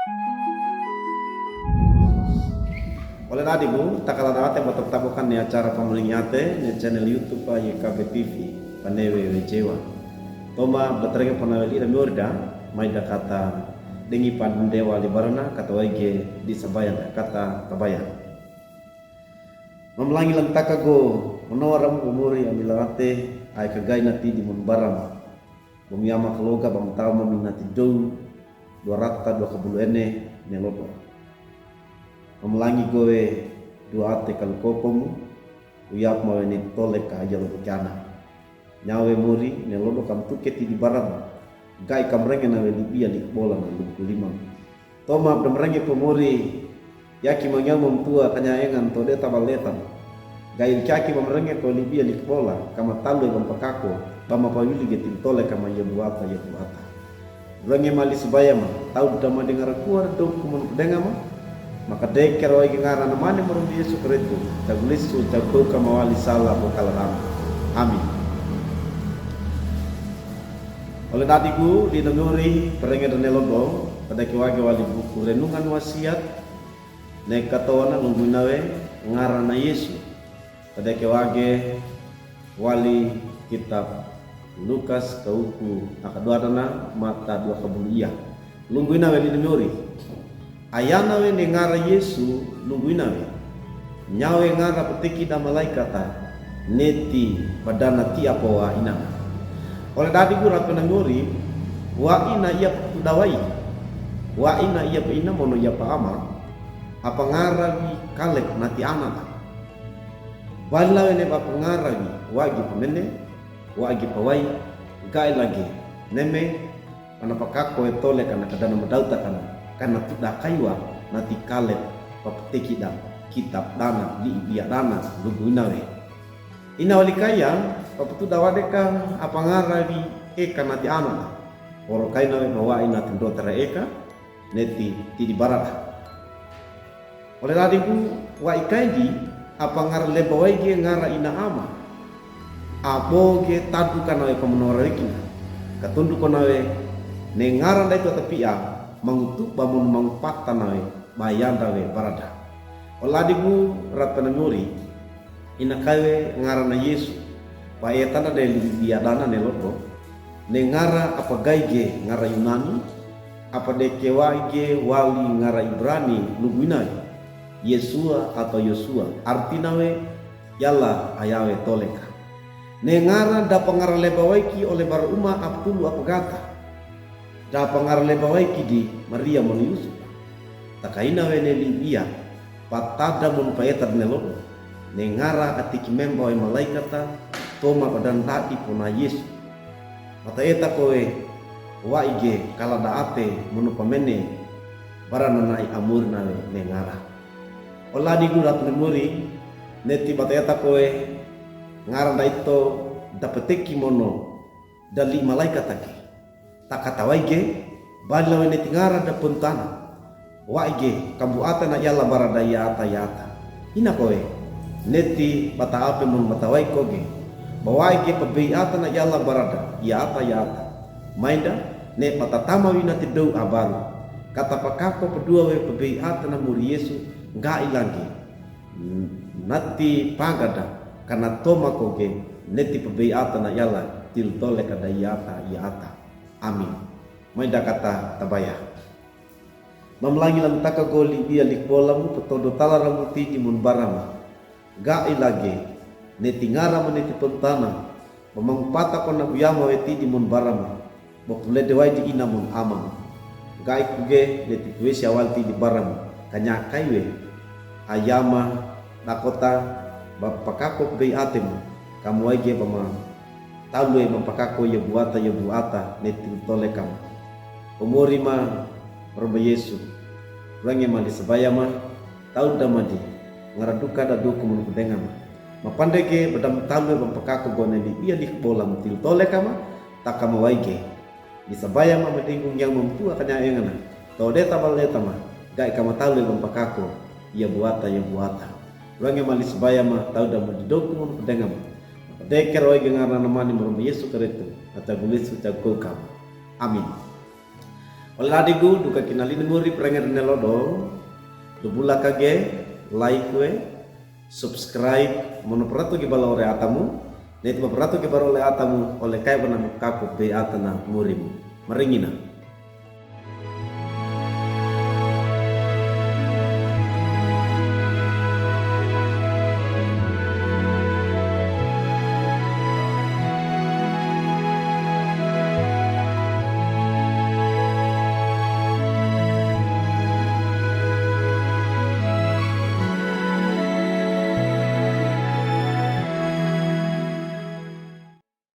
Oleh adikmu, tak kalah dawat yang bertabukan ni acara pemulinyate ni channel YouTube YKB TV panewe Jewa. Toma berterima panaweli dan murda, mai kata dengi pandewa libarana kata waige di sabayan kata kabayan. Memelangi lentaka go menoram umuri ambilarate ay kagay nati di munbaram. Bumiyama keloga bamtaw maminati do 200 ene nelodo. Memelangi goe dua ate kalau kokomu uyap mawe ni tolek ka aja lo bekana nyawe muri ne lodo kam tuketi di baram gai kamrenge nawe libia di bola na luku lima toma bramrenge pomori yaki mangyal tua kanya engan tode tabaletan gai kaki bramrenge ko libia di bola kama talu bam pakako bama pawili getin tolek kama ya buata renge mali subayama tau dama dengar kuar do kumun dengama maka deker wagi ngara namane morom Yesu Kristo tagulisu tagu kamawali salah bokalaram amin. Oleh tadiku di nenguri perenge dan nelodo pada kiwage wali buku renungan wasiat ne katona nunggunawe ngara na Yesu pada kiwage wali kitab Lukas kauku akaduadana mata 2 kabulia lungguinawe di nenguri ayana we ngara Yesu lungguina we nyawe ngara petiki da malaikata neti badana ti apa wa ina oleh dadi gura penangori wa ina ia dawai wa ina ia ina mono ia pa ama apa ngara wi kalek nati anak bala we ne ba ngara wi wagi pemene wagi pawai gai lagi neme panapakako etole kana kadana madauta kana tidak kaiwa nanti kalet papeteki da kitab dana di biak dana luguinawe ina wali kaya papetu dawadeka apa ngarawi eka nanti anak oro kaina we bawa ina tendo tera eka neti di barat oleh ladiku wa ikaidi apa ngar lebawai ge ngara ina ama aboge tadu kana we pemenora ikina katundu konawe ne ngara ndai to tapia mengutuk bangun mangpat tanai bayan dawe barada. Oladiku ratana nyuri inakawe ngarana Yesu bae tanda dari biadana nelodo ne ngara apa gaige ngara Yunani apa dekewaige wali ngara Ibrani luguina Yesua atau Yosua artinawe yalla ayawe toleka ne ngara da pangara lebawaiki oleh baruma aptulu apagata da pangarle bawai kidi Maria mon Yusuf takaina wene libia patada mon paetar nelo nengara atiki membawa malaikata toma badan tadi puna Yesus mata eta kowe waige kala da ate monu pamene barana nai amur nawe nengara ola di gurat memori neti bata eta kowe ngara da ito dapeteki mono dali malaikat taki takata waige badla wene tingara da puntana waige kambu ata na yalla barada yata ina kowe neti bata ape mun bata waikoge bawaige pabi ata na yalla barada yata mainda ne bata tama wina tidou abaru kata pakako pedua we pabi ata na muri Yesu ga ilangi nati pagada karena toma koge neti pabi ata na yalla til tole kada yata amin. Maida kata tabaya. Mamlangi lantaka goli bia likbolamu petodo tala ramuti imun barama. Gai lagi netingara meneti pentana. Memangpata kona buyama weti imun barama. Bokule dewai di inamun amam. Gai kuge neti kuesi awal ti di baram. Kanyakai we ayama nakota bapakako bei atemu. Kamu aige bama talu mempakako ya buata neti tole kamu umuri ma roba Yesu range mali sebaya ma tau damadi ngaraduka da duku mun kudenga ma pandege badam talu mempakako gone di iya di bola mutil tole kama takama waige di sebaya ma medingung yang mempu akanya engana tau deta baleta ma gai kama talu mempakako ya buata range mali sebaya ma tau damadi duku mun kudenga deker wai gengarna namani morom Yesu Kristo ata gulisu tago kam amin. Oleh adiku duka kinali muri perengan nelodong, dubula kage, like we, subscribe, monoprato ki bala ore atamu, net monoprato ki bala ore atamu oleh kai bana kaku be atana murimu. Maringina.